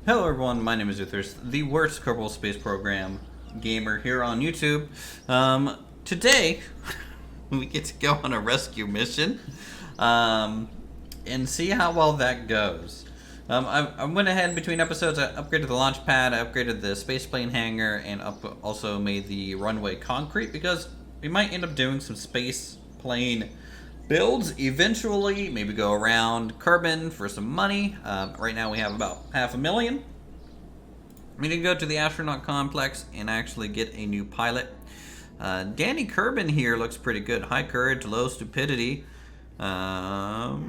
Hello everyone, my name is Uthris, the worst Kerbal Space Program gamer here on YouTube. Today, we get to go on a rescue mission and see how well that goes. I went ahead between episodes, I upgraded the launch pad, I upgraded the spaceplane hangar, and also made the runway concrete because we might end up doing some space plane builds eventually, maybe go around Kerbin for some money. Right now we have about $500,000. We need to go to the astronaut complex and actually get a new pilot. Danny Kerbin here looks pretty good. High courage, low stupidity. Samantha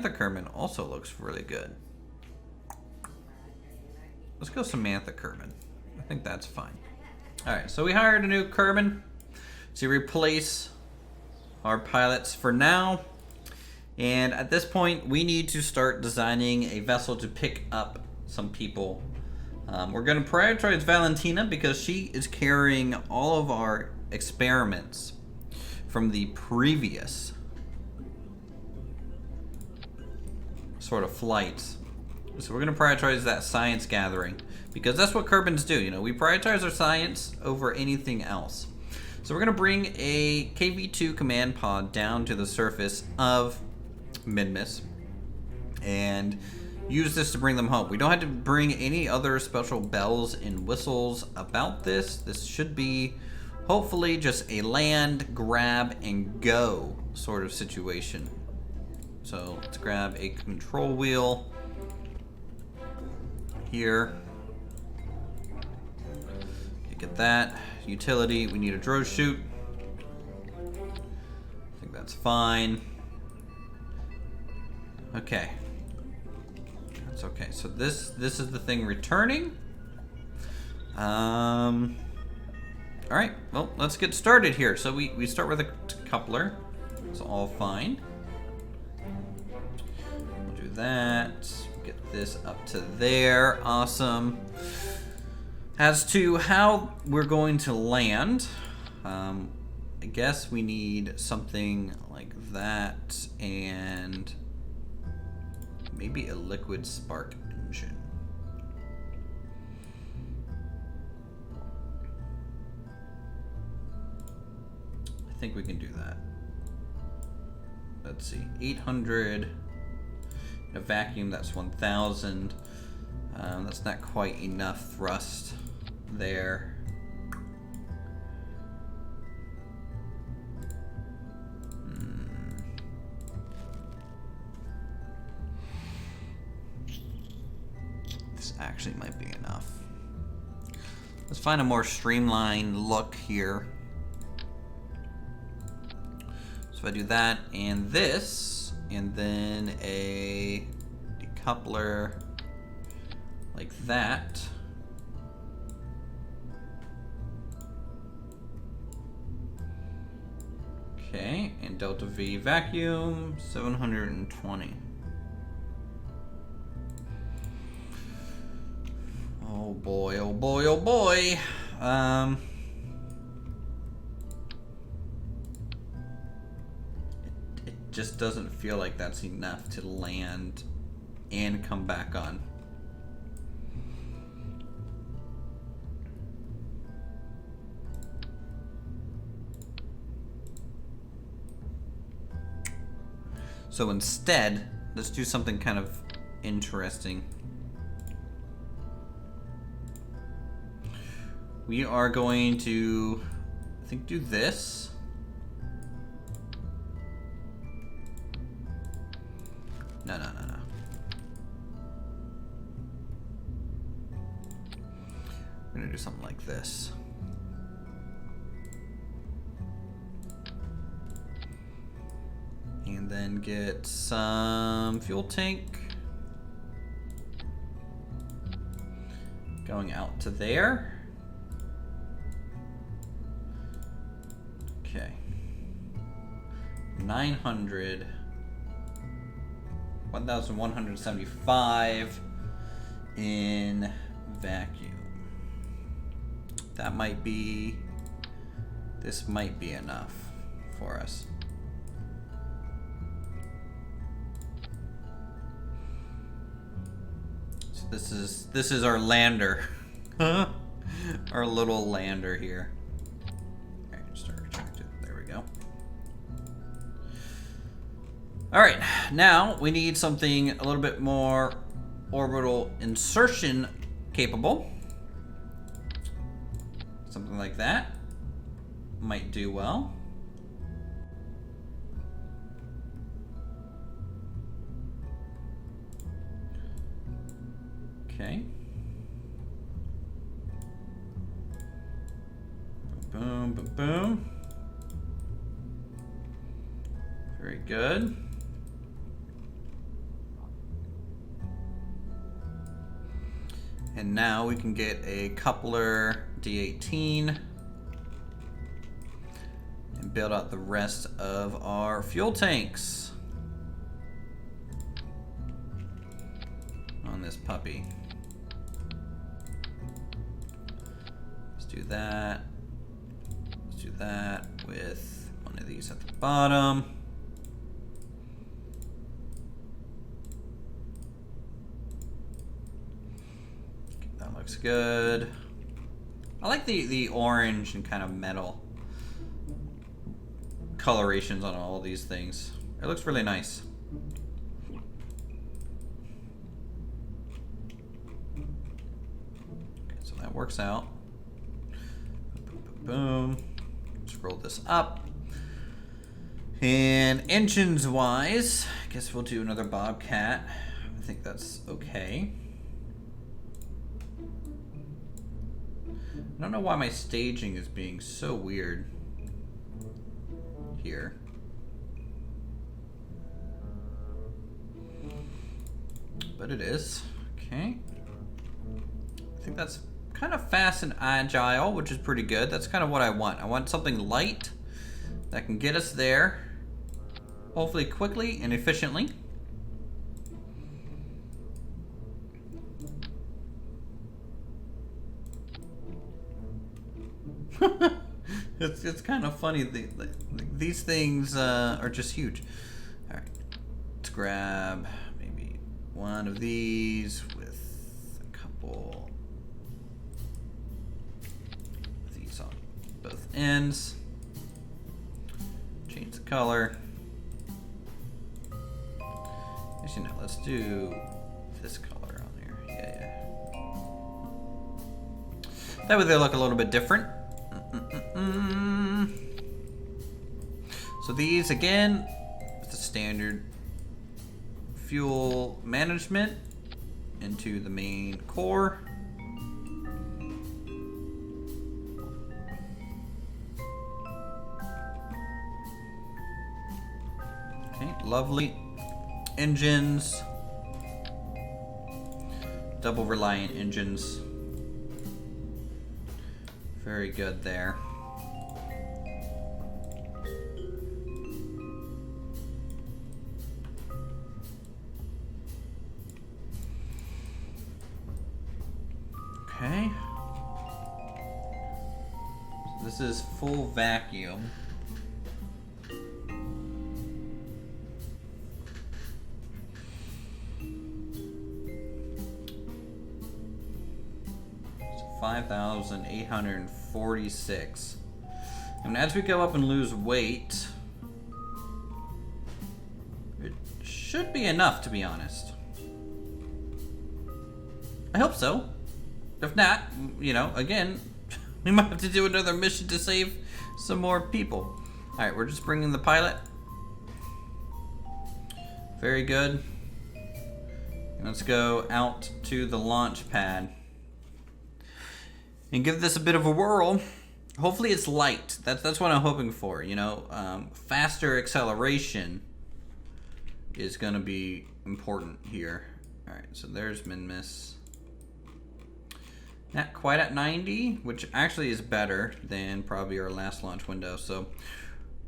Kerbin also looks really good. Let's go Samantha Kerbin. I think that's fine. Alright, so we hired a new Kerbin to replace our pilots for now. And at this point, we need to start designing a vessel to pick up some people. We're going to prioritize Valentina because she is carrying all of our experiments from the previous sort of flights. So we're going to prioritize that science gathering because that's what Kerbins do. You know, we prioritize our science over anything else. So we're going to bring a KV-2 command pod down to the surface of Minmus and use this to bring them home. We don't have to bring any other special bells and whistles about this. This should be hopefully just a land, grab, and go sort of situation. So let's grab a control wheel here. Get that. Utility, we need a drone chute. I think that's fine. Okay. That's okay. So this is the thing returning. Alright, well, let's get started here. So we start with a coupler. It's all fine. We'll do that. Get this up to there. Awesome. As to how we're going to land, I guess we need something like that and maybe a liquid spark engine. I think we can do that. Let's see, 800, a vacuum, that's 1,000. That's not quite enough thrust there. This actually might be enough. Let's find a more streamlined look here. So if I do that and this, and then a decoupler like that. Okay, and delta V vacuum, 720. Oh boy, oh boy, oh boy. It just doesn't feel like that's enough to land and come back on. So instead, let's do something kind of interesting. We are going to, I think, do this. No. We're gonna do something like this. And then get some fuel tank going out to there. Okay. 900. 1,175 in vacuum. That might be, this might be enough for us. This is our lander. Our little lander here. Alright, start retracted. There we go. Alright, now we need something a little bit more orbital insertion capable. Something like that might do well. Okay. Boom, boom, boom. Very good. And now we can get a coupler D18 and build out the rest of our fuel tanks on this puppy. Let's do that. Let's do that with one of these at the bottom. Okay, that looks good. I like the orange and kind of metal colorations on all these things. It looks really nice. Okay, so that works out. Boom, boom, boom. Scroll this up. And engines wise, I guess we'll do another Bobcat. I think that's okay. I don't know why my staging is being so weird here. But it is. Okay. I think that's kind of fast and agile, which is pretty good. That's kind of what I want. I want something light that can get us there, hopefully quickly and efficiently. It's kind of funny. These things are just huge. All right, let's grab maybe one of these with a couple of these on both ends. Change the color. Actually, no. Let's do this color on there. Yeah. That way they look a little bit different. So these again, the standard fuel management into the main core. Okay, lovely. Engines, double reliant engines. Very good there. Okay. So this is full vacuum. So 5,846. And as we go up and lose weight, it should be enough, to be honest. I hope so. If not, you know, again, we might have to do another mission to save some more people. Alright, we're just bringing the pilot. Very good. Let's go out to the launch pad and give this a bit of a whirl. Hopefully it's light. That's what I'm hoping for, you know. Faster acceleration is going to be important here. Alright, so there's Minmus. Not quite at 90, which actually is better than probably our last launch window. So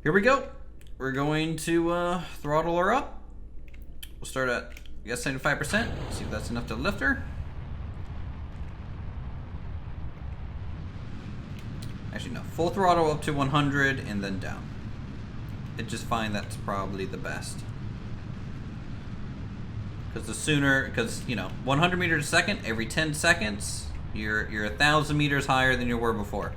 here we go. We're going to throttle her up. We'll start at, I guess, 75%. See if that's enough to lift her. Actually, no. Full throttle up to 100 and then down. I just find that's probably the best. Because the sooner, because, you know, 100 meters a second, every 10 seconds, you're 1,000 meters higher than you were before.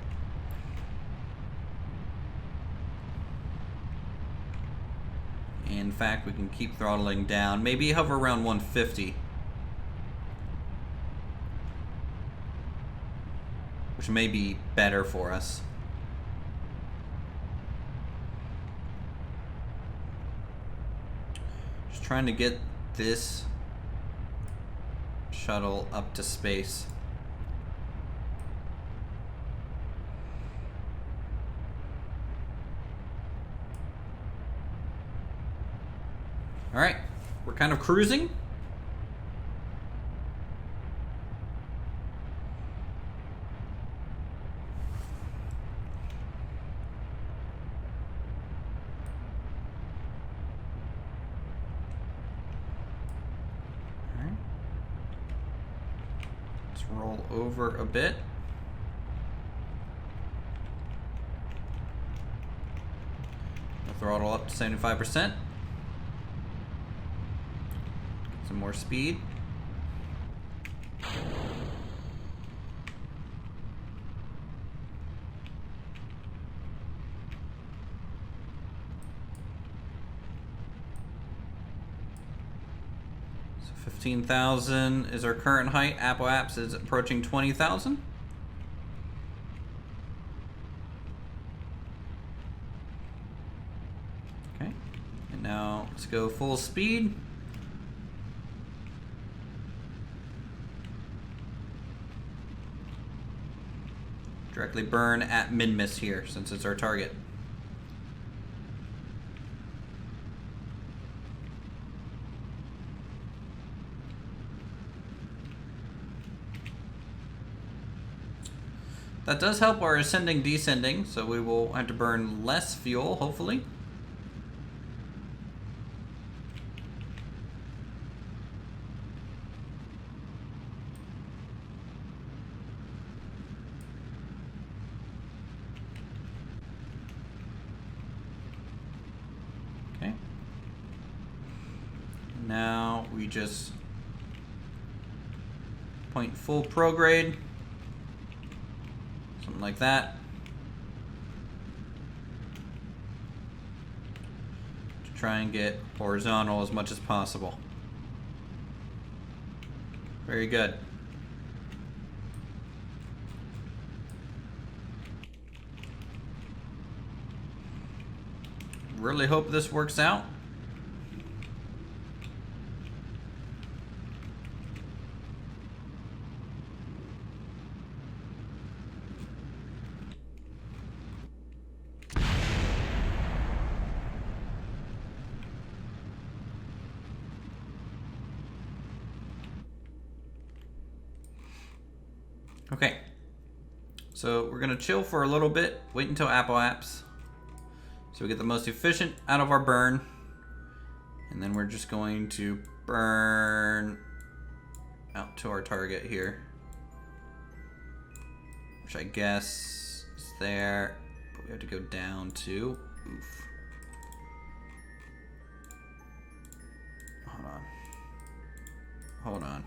In fact, we can keep throttling down. Maybe hover around 150. Which may be better for us. Just trying to get this shuttle up to space. All right, we're kind of cruising. All right. Let's roll over a bit. We'll throttle up to 75%. Some more speed. So 15,000 is our current height. Apple Apps is approaching 20,000. Okay, and now let's go full speed. Directly burn at Minmus here, since it's our target. That does help our ascending descending, so we will have to burn less fuel, hopefully. Now we just point full prograde, something like that. To try and get horizontal as much as possible. Very good. Really hope this works out. Okay, so we're gonna chill for a little bit, wait until Apple Apps, so we get the most efficient out of our burn, and then we're just going to burn out to our target here, which I guess is there, but we have to go down to, oof. Hold on.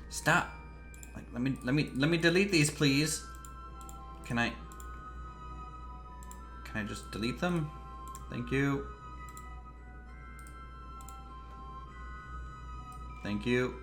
Stop. Like, let me delete these, please. Can I just delete them? Thank you. Thank you.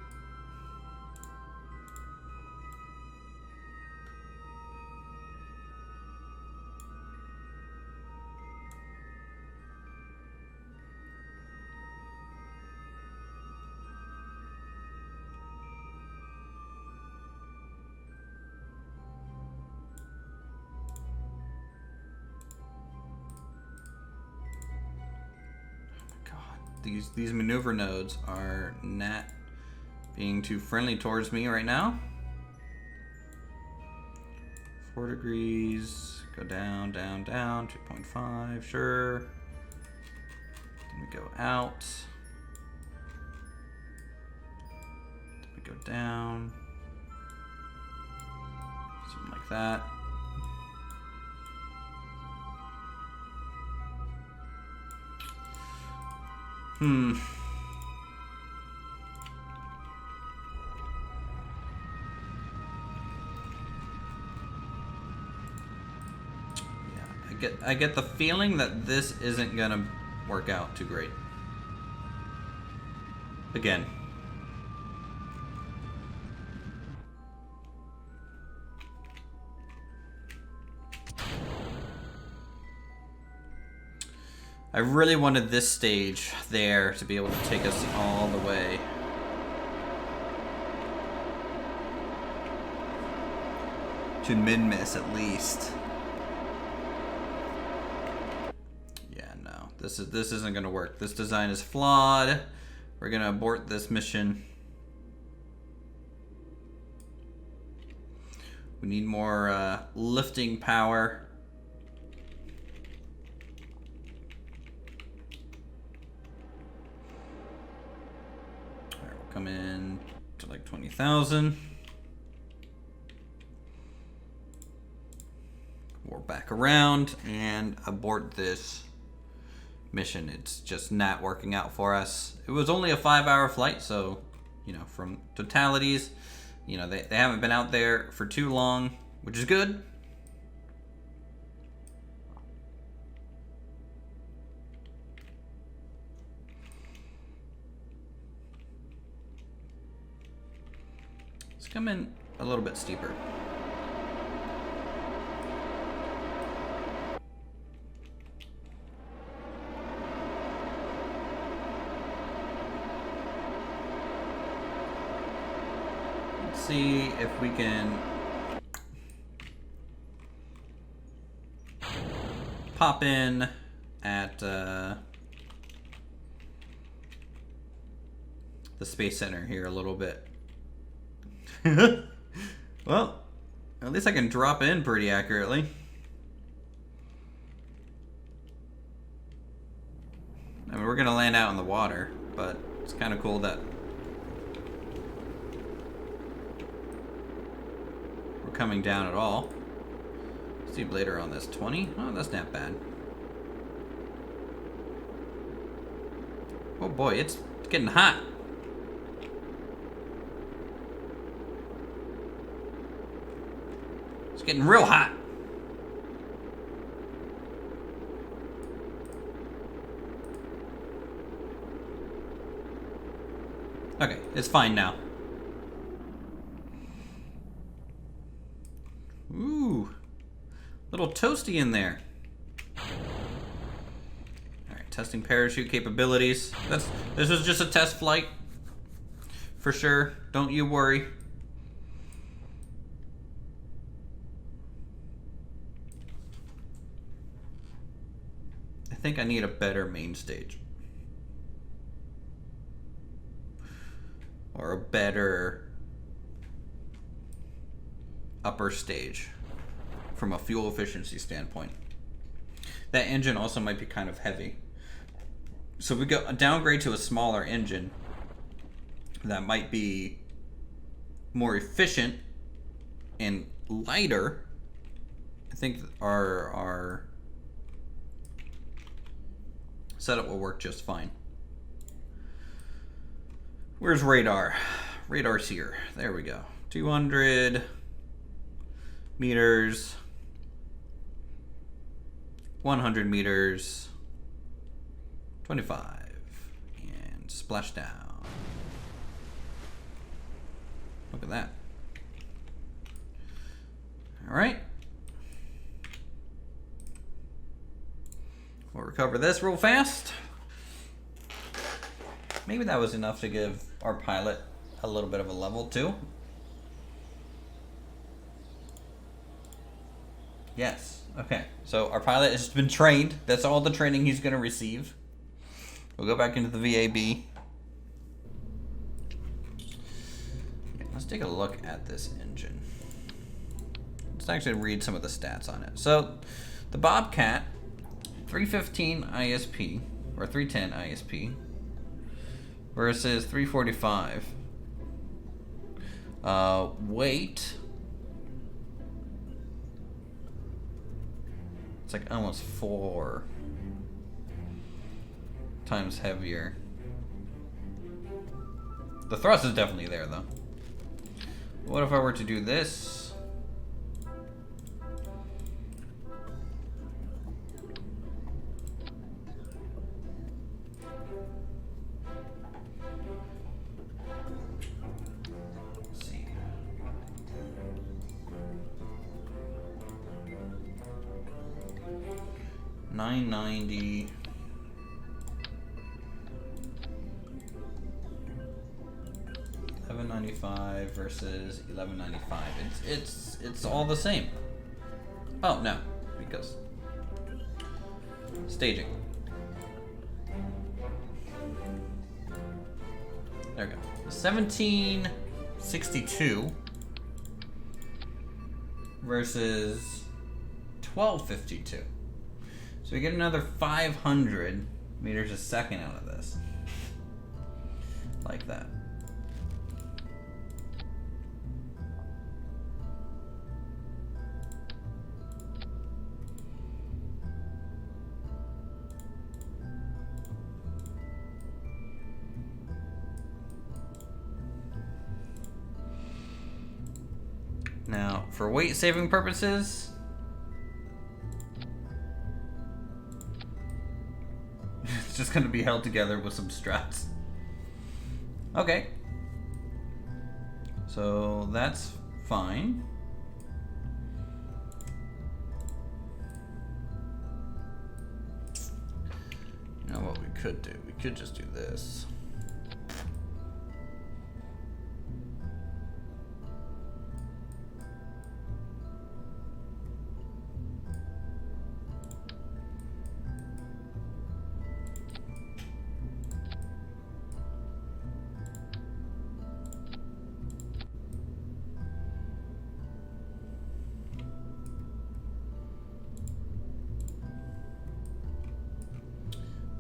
These maneuver nodes are not being too friendly towards me right now. 4 degrees, go down, down, down, 2.5, sure. Then we go out. Then we go down. Something like that. I get the feeling that this isn't gonna work out too great. Again. I really wanted this stage there to be able to take us all the way. To Minmus, at least. Yeah, no. This isn't gonna work. This design is flawed. We're gonna abort this mission. We need more lifting power. Alright, we'll come in to like 20,000. Warp back around and abort this mission. It's just not working out for us. It was only a 5-hour flight, so, you know, from totalities, you know, they haven't been out there for too long, which is good. Let's come in a little bit steeper. See if we can pop in at the Space Center here a little bit. Well, at least I can drop in pretty accurately. I mean, we're gonna land out in the water, but it's kind of cool that coming down at all. Speed later on this 20. Oh, that's not bad. Oh boy, it's getting hot. It's getting real hot. Okay, it's fine now. Ooh, little toasty in there. All right, testing parachute capabilities. This was just a test flight, for sure. Don't you worry. I think I need a better main stage, or a better upper stage from a fuel efficiency standpoint. That engine also might be kind of heavy. So we go a downgrade to a smaller engine that might be more efficient and lighter. I think our setup will work just fine. Where's radar? Radar's here. There we go. 200 meters, 100 meters, 25, and splash down. Look at that. All right. We'll recover this real fast. Maybe that was enough to give our pilot a little bit of a level too. Yes. Okay. So our pilot has been trained. That's all the training he's going to receive. We'll go back into the VAB. Okay, let's take a look at this engine. Let's actually read some of the stats on it. So the Bobcat, 315 ISP, or 310 ISP, versus 345. Weight, it's like almost 4 times heavier. The thrust is definitely there though. What if I were to do this? 990. $11.95 versus $11.95. It's all the same. Oh no, because staging. There we go. 1762 versus 1252. So we get another 500 meters a second out of this. Like that. Now, for weight saving purposes, it's just going to be held together with some struts. Okay. So that's fine. You know what we could do? We could just do this.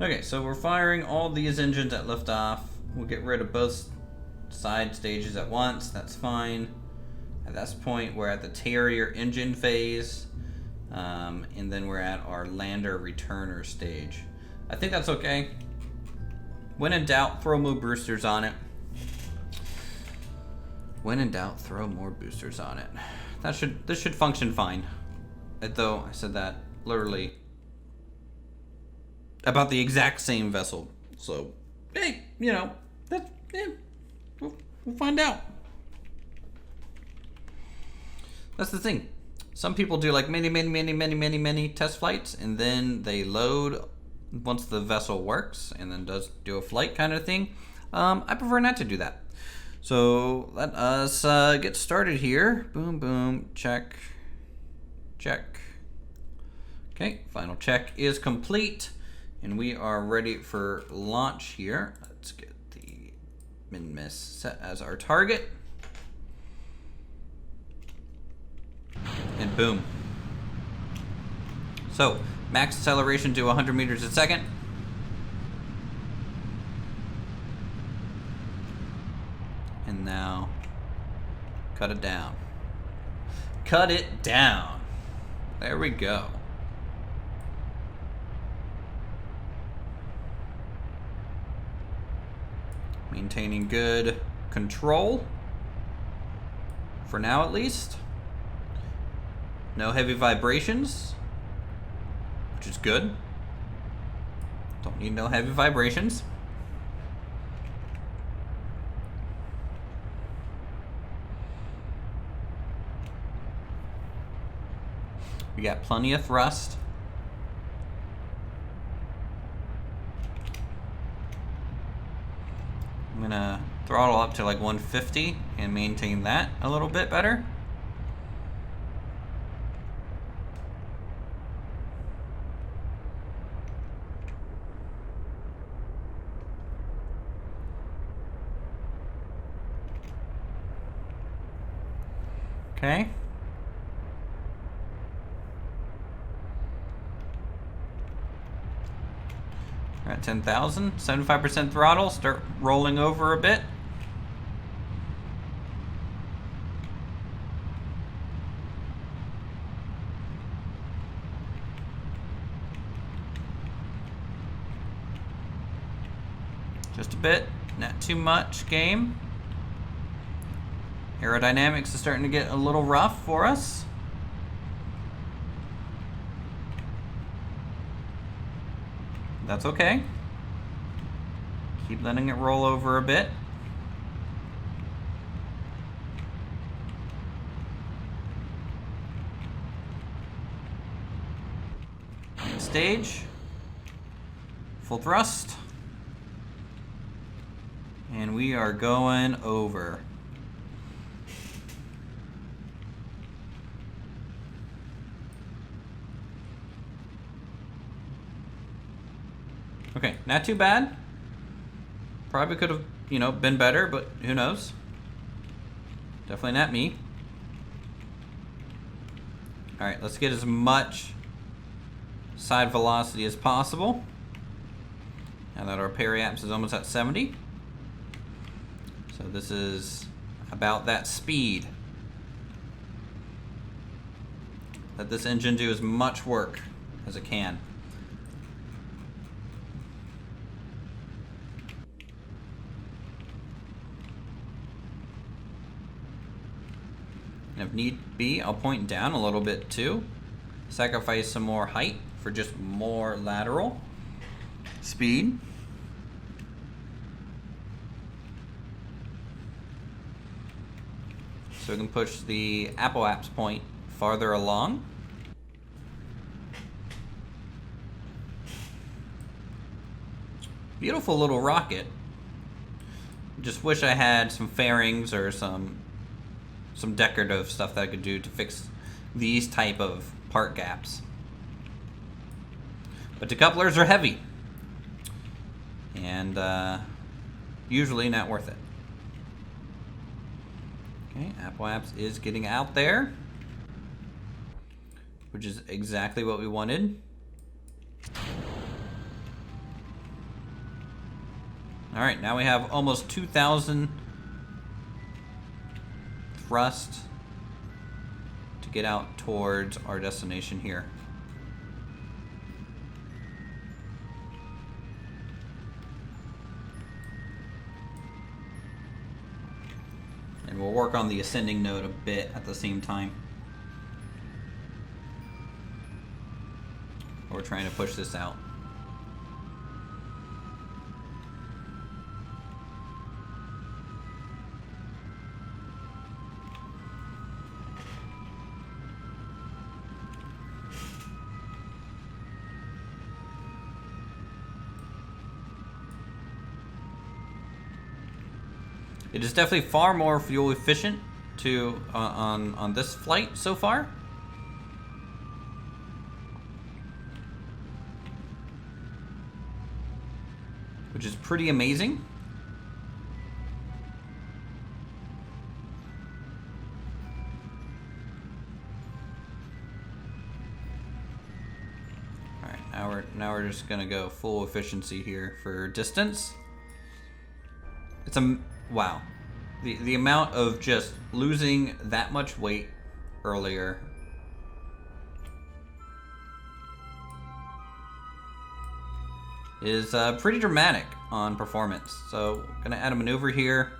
Okay, so we're firing all these engines at liftoff. We'll get rid of both side stages at once. That's fine. At this point, we're at the Terrier engine phase. And then we're at our lander returner stage. I think that's okay. When in doubt, throw more boosters on it. When in doubt, throw more boosters on it. This should function fine. Though I said that literally about the exact same vessel. So, hey, you know, we'll find out. That's the thing. Some people do like many test flights, and then they load once the vessel works, and then do a flight kind of thing. I prefer not to do that. So let us get started here. Boom, boom, check, check. Okay, final check is complete. And we are ready for launch here. Let's get the Minmus set as our target. And boom. So, max acceleration to 100 meters a second. And now, cut it down. Cut it down. There we go. Maintaining good control, for now at least. No heavy vibrations, which is good. Don't need no heavy vibrations. We got plenty of thrust. I'm gonna throttle up to like 150 and maintain that a little bit better. Okay. We're at 10,000, 75% throttle, start rolling over a bit. Just a bit, not too much game. Aerodynamics is starting to get a little rough for us. That's okay. Keep letting it roll over a bit. stage. Full thrust. And we are going over. Okay, not too bad. Probably could have, you know, been better, but who knows? Definitely not me. Alright, let's get as much side velocity as possible. Now that our periaps is almost at 70. So this is about that speed. Let this engine do as much work as it can. And if need be, I'll point down a little bit too. Sacrifice some more height for just more lateral speed. So we can push the apoapse point farther along. Beautiful little rocket. Just wish I had some fairings or some decorative stuff that I could do to fix these type of part gaps. But decouplers are heavy. And usually not worth it. Okay, apoapse is getting out there, which is exactly what we wanted. Alright, now we have almost 2,000 thrust to get out towards our destination here. And we'll work on the ascending node a bit at the same time. We're trying to push this out. It is definitely far more fuel efficient to on this flight so far. Which is pretty amazing. Alright, now we're just gonna go full efficiency here for distance. It's a wow. The amount of just losing that much weight earlier is pretty dramatic on performance. So gonna add a maneuver here.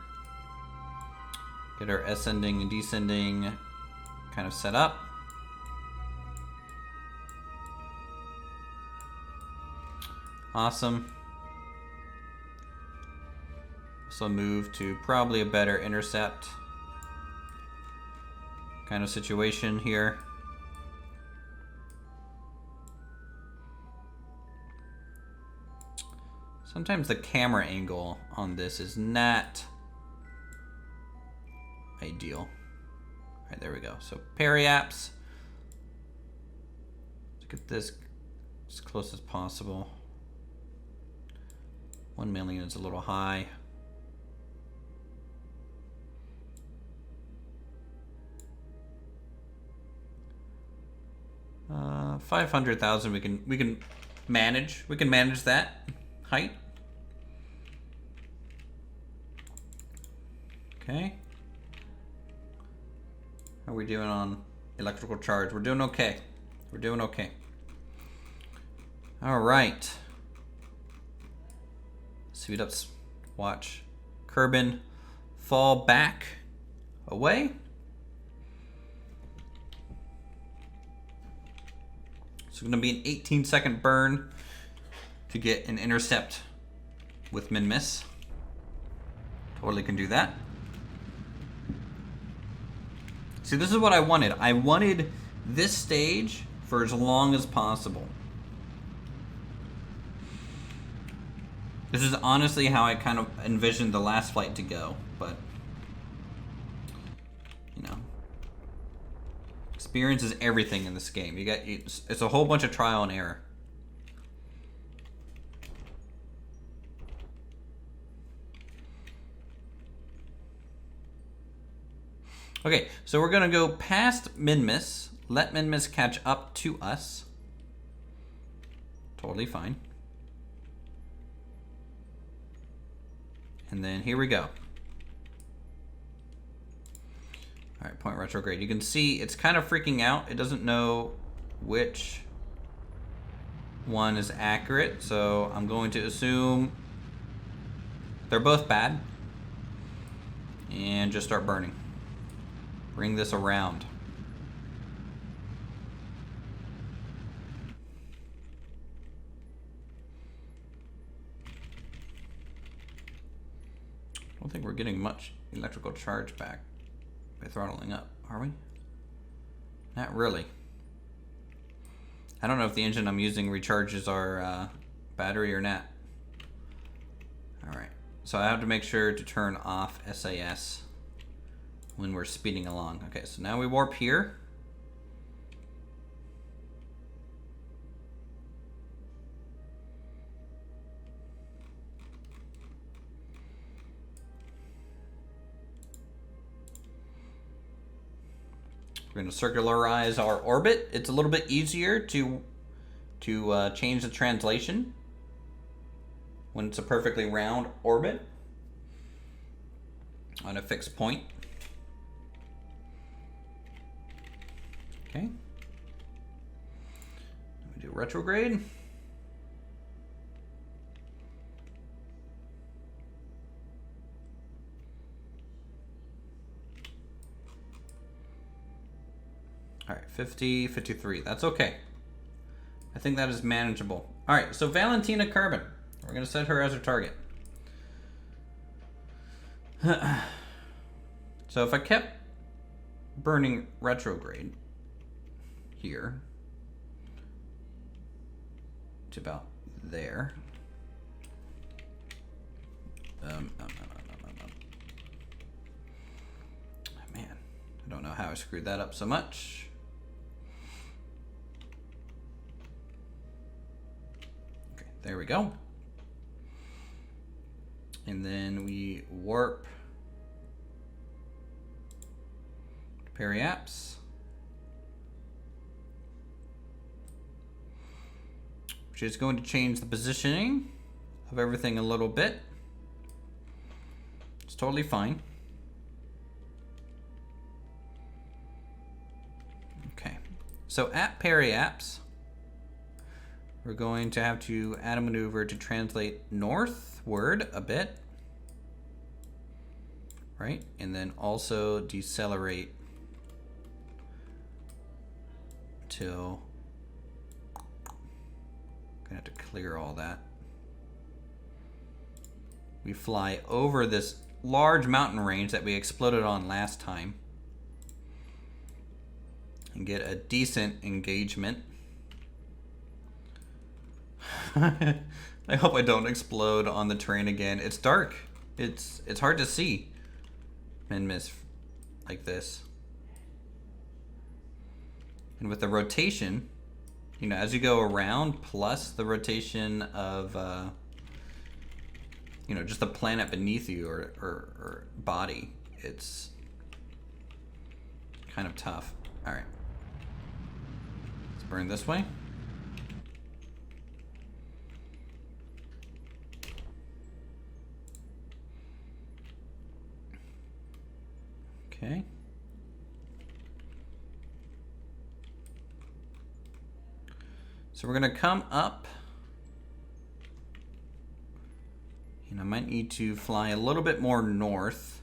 Get our ascending and descending kind of set up. Awesome. So move to probably a better intercept kind of situation here. Sometimes the camera angle on this is not ideal. All right, there we go. So periaps. Let's get this as close as possible. 1 million is a little high. 500,000 we can manage. We can manage that height. Okay. How are we doing on electrical charge? We're doing okay. We're doing okay. All right. Speed up. Watch Kerbin fall back away. So it's going to be an 18-second burn to get an intercept with Minmus. Totally can do that. See, this is what I wanted. I wanted this stage for as long as possible. This is honestly how I kind of envisioned the last flight to go, but you know, experience is everything in this game. It's a whole bunch of trial and error. Okay, so we're gonna go past Minmus, let Minmus catch up to us. Totally fine. And then here we go. All right, point retrograde. You can see it's kind of freaking out. It doesn't know which one is accurate, so I'm going to assume they're both bad and just start burning. Bring this around. I don't think we're getting much electrical charge back by throttling up, are we? Not really. I don't know if the engine I'm using recharges our battery or not. Alright, so I have to make sure to turn off SAS when we're speeding along. Okay, so now we warp here. We're going to circularize our orbit. It's a little bit easier to change the translation when it's a perfectly round orbit on a fixed point. Okay. We do retrograde. All right, 50, 53. That's okay. I think that is manageable. All right, so Valentina Kerbal. We're going to set her as our target. So if I kept burning retrograde here to about there. Man, I don't know how I screwed that up so much. Okay, there we go. And then we warp to periaps. Which is going to change the positioning of everything a little bit. It's totally fine. Okay, so at periaps, we're going to have to add a maneuver to translate northward a bit, right? And then also decelerate till, gonna have to clear all that. We fly over this large mountain range that we exploded on last time and get a decent engagement. I hope I don't explode on the terrain again. It's dark. It's hard to see Minmus like this. And with the rotation, you know, as you go around, plus the rotation of, you know, just the planet beneath you or body, it's kind of tough. All right. Let's burn this way. Okay. So we're gonna come up, and I might need to fly a little bit more north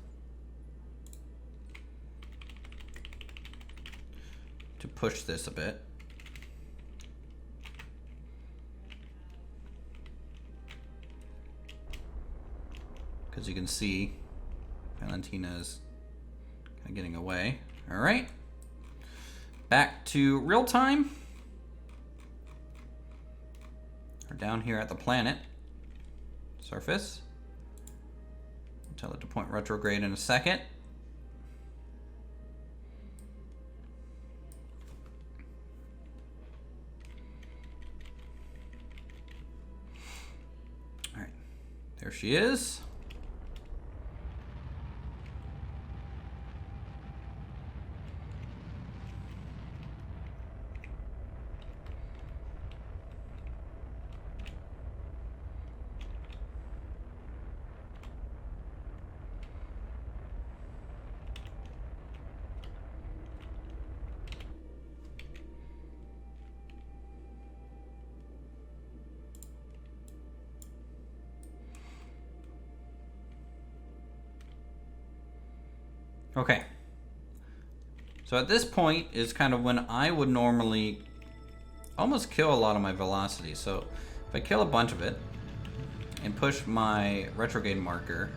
to push this a bit. Because you can see Valentina's kind of getting away. All right, back to real time. We're down here at the planet. Surface. Tell it to point retrograde in a second. All right, there she is. Okay. So at this point is kind of when I would normally almost kill a lot of my velocity. So if I kill a bunch of it and push my retrograde marker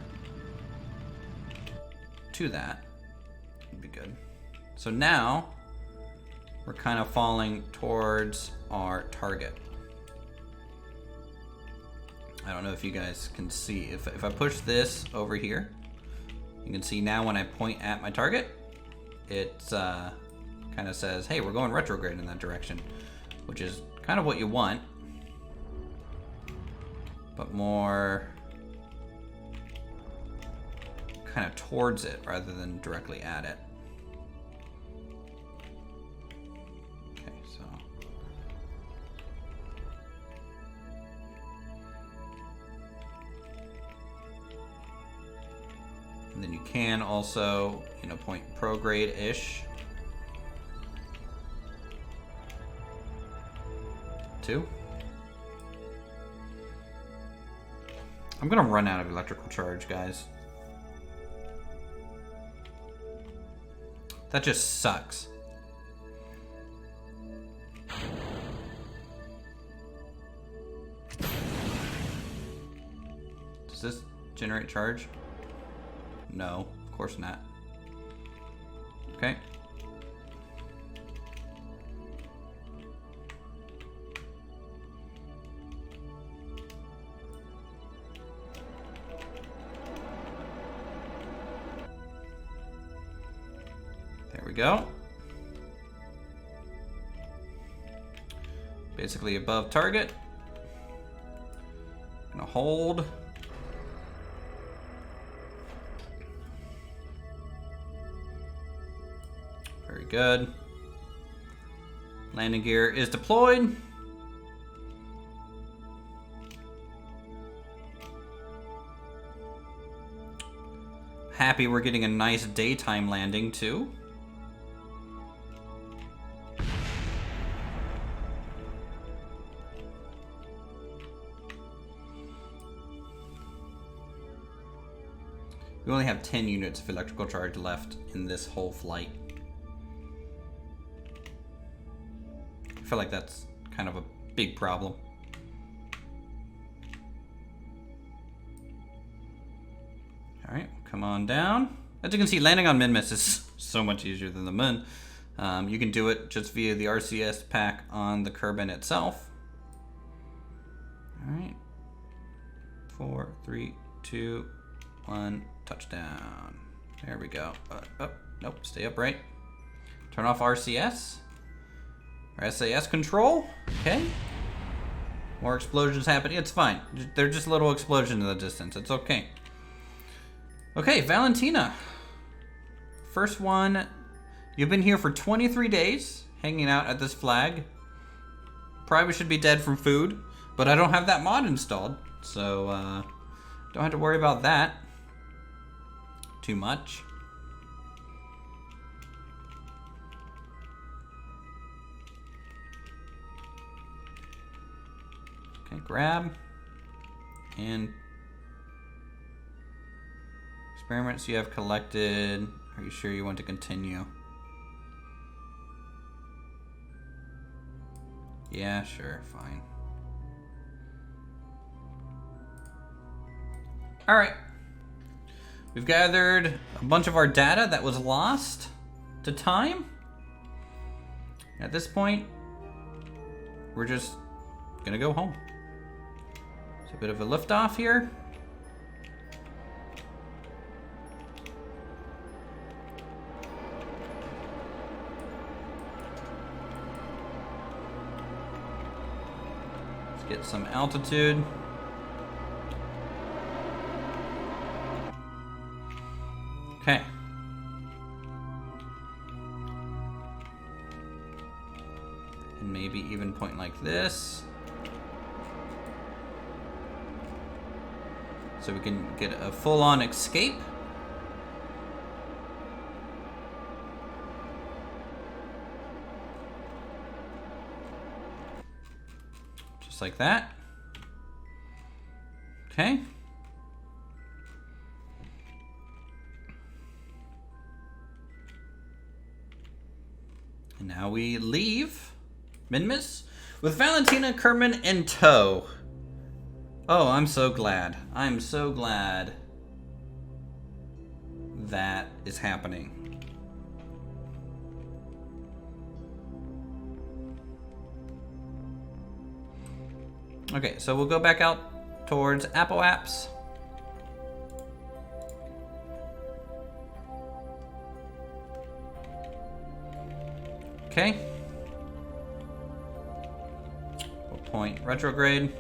to that, would be good. So now we're kind of falling towards our target. I don't know if you guys can see. If I push this over here, you can see now when I point at my target, it kind of says, hey, we're going retrograde in that direction, which is kind of what you want, but more kind of towards it rather than directly at it. Okay, so and then you can also, you know, point prograde-ish to. I'm gonna run out of electrical charge, guys. That just sucks. Does this generate charge? No, of course not. Okay. There we go. Basically above target. Gonna hold. Very good. Landing gear is deployed. Happy we're getting a nice daytime landing too. We only have 10 units of electrical charge left in this whole flight. I feel like that's kind of a big problem. Alright, come on down. As you can see, landing on Minmus is so much easier than the moon. You can do it just via the RCS pack on the Kerbal itself. Alright. 4, 3, 2, 1, touchdown. There we go. Oh, nope, stay upright. Turn off RCS. Or SAS control. Okay. More explosions happening. It's fine. They're just little explosions in the distance. It's okay. Okay, Valentina. First one. You've been here for 23 days, hanging out at this flag. Probably should be dead from food, but I don't have that mod installed, so don't have to worry about that too much. Okay, grab and experiments you have collected. Are you sure you want to continue? Yeah, sure, fine. All right. We've gathered a bunch of our data that was lost to time. At this point, we're just gonna go home. So A bit of a liftoff here. Let's get some altitude. Okay. And maybe even point like this. So we can get a full-on escape. Just like that. Okay. And now we leave Minmus with Valentina Kerman in tow. Oh, I'm so glad. I'm so glad that is happening. Okay, so we'll go back out towards Apple Apps. Okay. We'll point retrograde.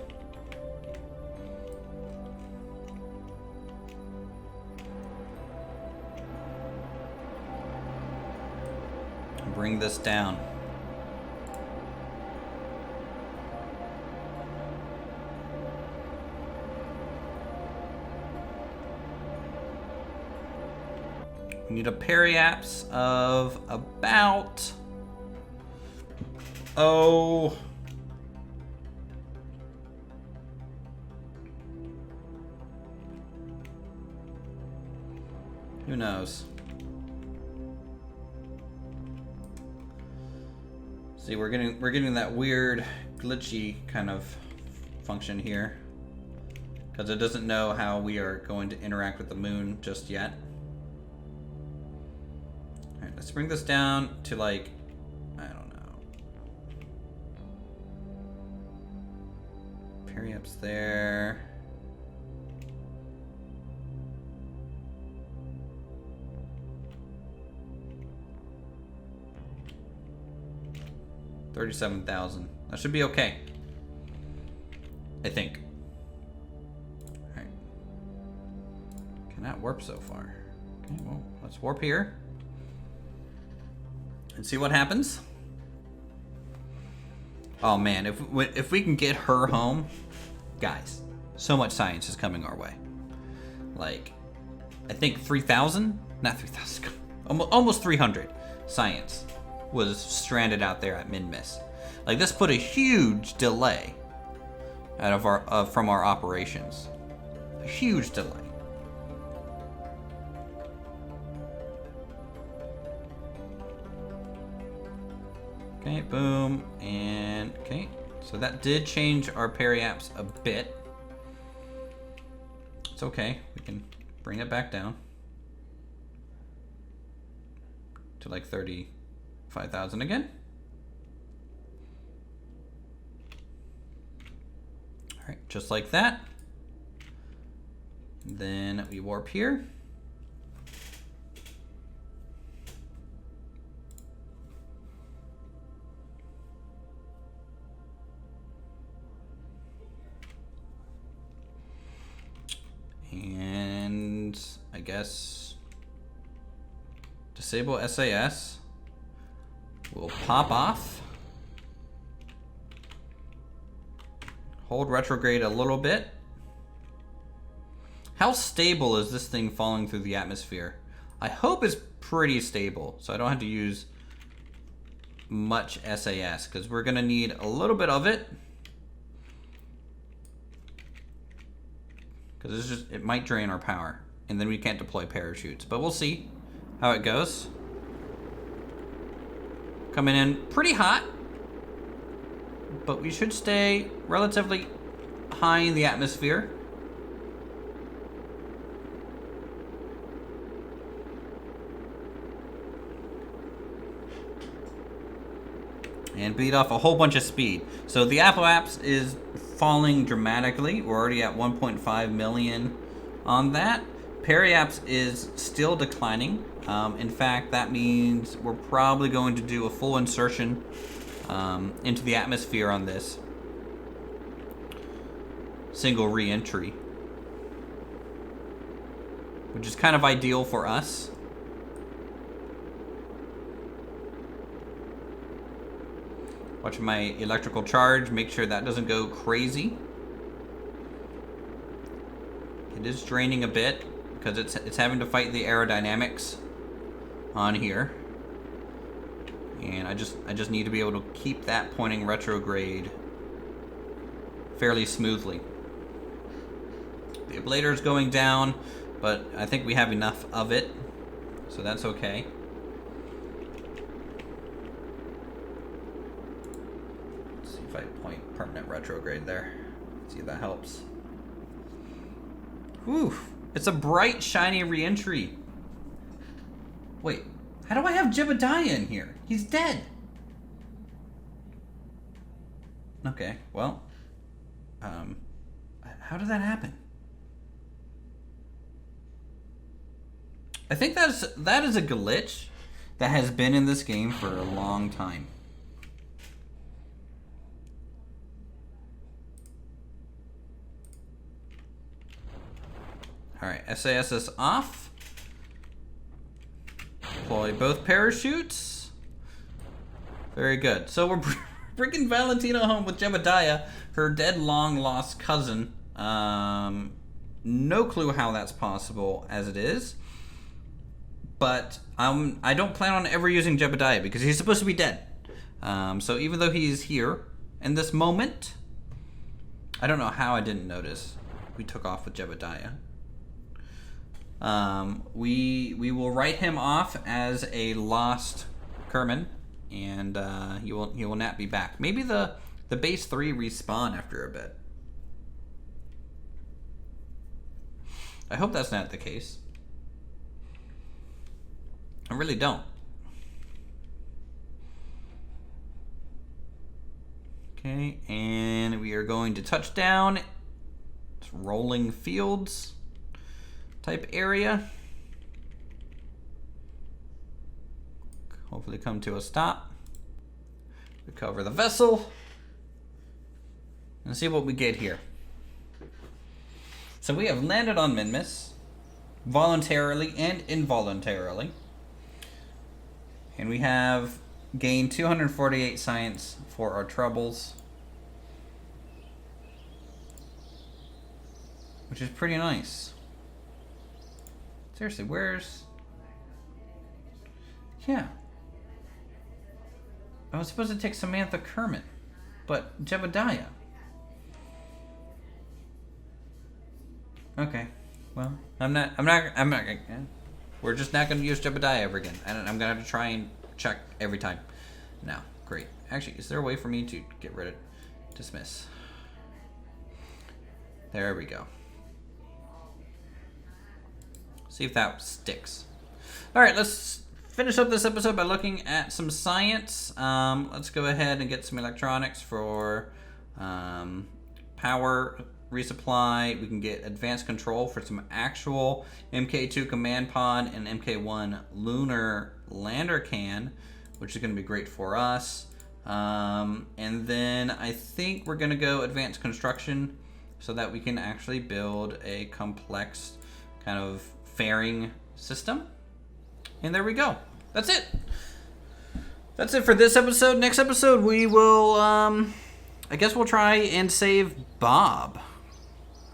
Bring this down. We need a periapse of about... Oh... Who knows? See, we're getting that weird glitchy kind of function here because it doesn't know how we are going to interact with the moon just yet. All right, let's bring this down to like, I don't know. Periapse there. $37,000. That should be okay. I think. Alright. Cannot warp so far. Okay, well, let's warp here. And see what happens. Oh man, if we can get her home, guys, so much science is coming our way. Like, I think 3,000? Not 3,000. Almost 300 science was stranded out there at Minmus. Like, this put a huge delay out of our from our operations. A huge delay. Okay, boom, and okay. So that did change our periapse a bit. It's okay. We can bring it back down to like 35,000 again. All right, just like that. Then we warp here. And I guess disable SAS. We'll pop off. Hold retrograde a little bit. How stable is this thing falling through the atmosphere? I hope it's pretty stable, so I don't have to use much SAS, because we're going to need a little bit of it. Because it might drain our power, and then we can't deploy parachutes. But we'll see how it goes. Coming in pretty hot, but we should stay relatively high in the atmosphere. and beat off a whole bunch of speed. So the apoapse is falling dramatically. We're already at 1.5 million on that. Periapse is still declining. In fact, that means we're probably going to do a full insertion into the atmosphere on this single re-entry, which is kind of ideal for us. Watch my electrical charge, make sure that doesn't go crazy. It is draining a bit because it's having to fight the aerodynamics on here. And I just need to be able to keep that pointing retrograde fairly smoothly. The ablator is going down, but I think we have enough of it, so that's okay. If I point permanent retrograde there, see if that helps. Whew, it's a bright, shiny re-entry. Wait, how do I have Jebediah in here? He's dead. Okay, well, how did that happen? I think that is a glitch that has been in this game for a long time. Alright, SAS is off. Deploy both parachutes. Very good. So we're bringing Valentina home with Jebediah, her dead long-lost cousin. No clue how that's possible as it is. But I don't plan on ever using Jebediah because he's supposed to be dead. So even though he's here in this moment, I don't know how I didn't notice we took off with Jebediah. We will write him off as a lost Kerman, and he will not be back. Maybe the base 3 respawn after a bit. I hope that's not the case. I really don't. Okay, and we are going to touch down. It's rolling fields type area. Hopefully come to a stop. Recover the vessel. And see what we get here. So we have landed on Minmus, voluntarily and involuntarily. And we have gained 248 science for our troubles, which is pretty nice. Seriously, where's... Yeah. I was supposed to take Samantha Kermit, but Jebediah. Okay. Well, I'm not we're just not going to use Jebediah ever again. I'm going to have to try and check every time. Now, great. Actually, is there a way for me to get rid of dismiss? There we go. See if that sticks. All right, let's finish up this episode by looking at some science. Let's go ahead and get some electronics for power resupply. We can get advanced control for some actual MK2 command pod and MK1 lunar lander can, which is going to be great for us. And then I think we're going to go advanced construction so that we can actually build a complex kind of fairing system. And there we go. That's it. That's it for this episode. Next episode we will I guess we'll try and save Bob.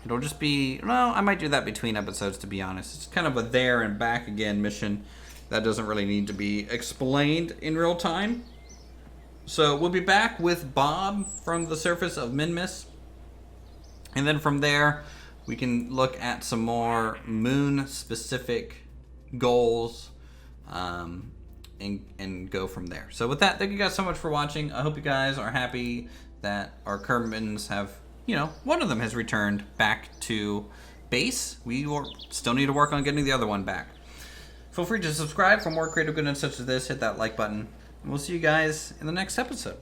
It'll just be, well, I might do that between episodes, to be honest. It's kind of a there and back again mission that doesn't really need to be explained in real time. So we'll be back with Bob from the surface of Minmus. And then from there, we can look at some more moon-specific goals and go from there. So with that, thank you guys so much for watching. I hope you guys are happy that our Kerbals have, you know, one of them has returned back to base. We will still need to work on getting the other one back. Feel free to subscribe for more creative goodness such as this. Hit that like button. And we'll see you guys in the next episode.